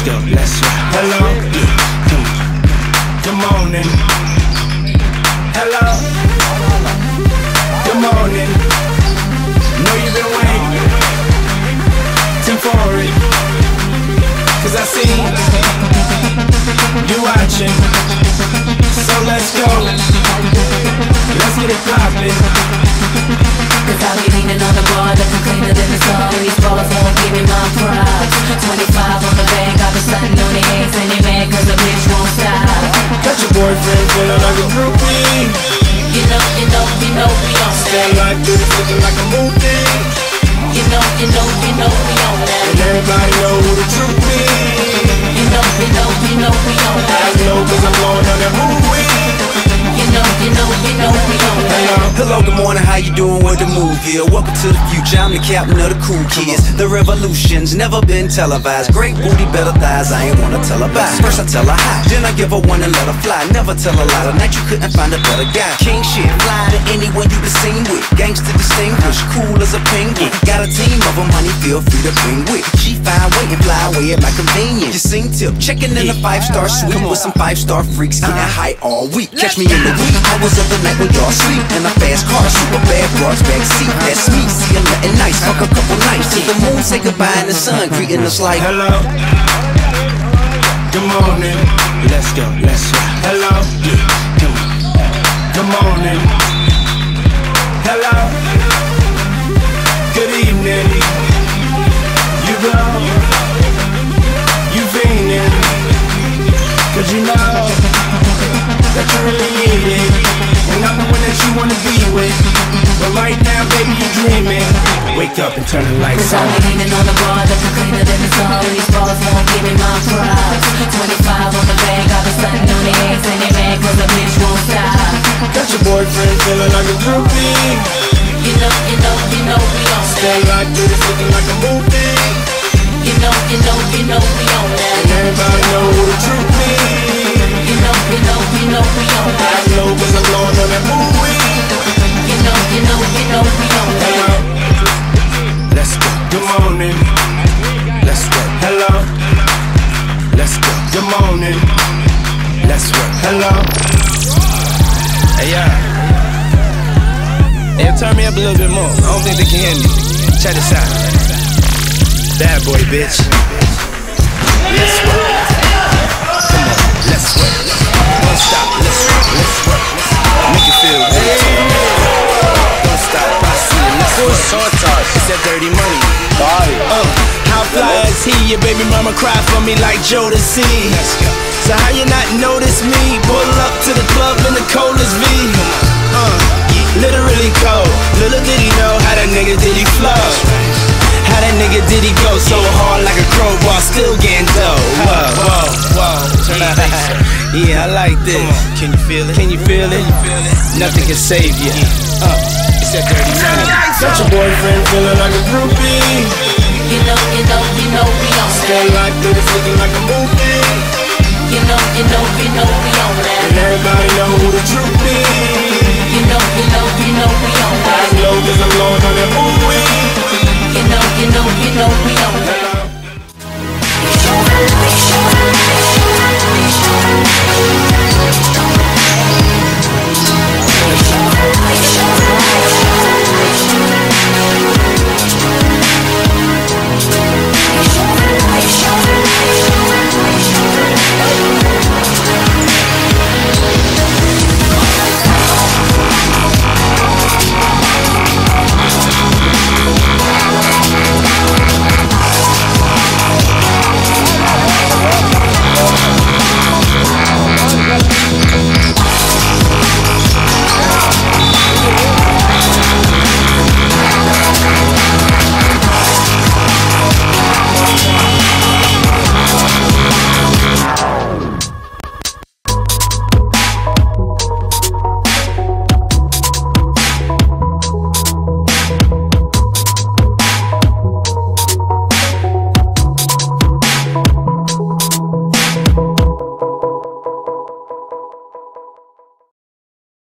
go, let's go. Hello, good morning. Hello, good morning. Know you've been waiting for it, 'cause I see you watching. So let's go, let's get it poppin'. 'Cause I'll be leaning on the bar, looking cleaner than the sun. These balls won't give me my props. 25 on the bank, I've been stunting on the eggs, and they mad 'cause the bitch won't stop. Got your boyfriend feeling like a groupie. You know we on Stay that. like this, looking like a movie. You know we on that. And everybody know who the truth is. You know we on I that. know 'cause I'm going on that movie. You know we on that. Hello, good morning, how you doing? Where the move here? Welcome to the future, I'm the captain of the cool kids. The revolution's never been televised. Great booty, better thighs, I ain't wanna tell her bye. First I tell her hi, then I give her one and let her fly. Never tell a lie, tonight you couldn't find a better guy. King shit, fly to anyone you been seen with. Gangsta distinguished, cool as a penguin. Got a team of them, honey, feel free to bring with. She fine, wait and fly away at my convenience. You seen tip, checking in a 5-star suite with some 5-star freaks, getting high all week. Catch me in the wee hours of the night when y'all sleep in a fast car, super bad broads backseat. That's me, see I'm nothing nice, fuck a couple nights till the moon say goodbye and the sun greeting us like Hello, good morning. Let's go, let's go. Hello, good morning. Hello, good evening. You blow, you fiending, 'cause you know that you really need it, and I'm the one that you wanna be with. But right now, baby, you dreaming. Wake up and turn the lights 'Cause I'll on. be leaning on the bar, looking cleaner than the sun. These balls won't give me my props. 25 on the bank, I've been stunting on the eggs, and they mad 'cause the bitch won't stop. Got your boyfriend feeling like a groupie. You know we on Stay that. like this, looking like a movie. You know we on that. And everybody know who the truth is. You know we on I that. know 'cause I'm going on that movie. You know we on Hello, that. Let's go, good morning. let's go, Hello, let's go, good morning. let's go. Hello, Hey, hey, turn me up a little bit more. I don't think they can hear me. Check this out. Bad boy, bitch. Let's work. Come on, let's work. Don't stop, let's work, let's work. Make it feel good. Don't stop, I see it, let's work. It's that dirty money. how fly is he? Your baby mama cry for me like Jodeci. Let's go. So how you not notice me? Pull up to the club in the coldest V. Literally cold. Little did he know how that nigga did he flow. How that nigga did he go so hard like a crowbar, still getting dough. Whoa, turn that bass up. Yeah, I like this. Come on, can you feel it? Can you feel it? Nothing can save you. It's that dirty money. Got your boyfriend feeling like a groupie. You know we on Stay that. like this, looking like a movie. You know we on And that. everybody know who the truth is. You know we on I that. know 'cause I'm going on that movie. You know we on that.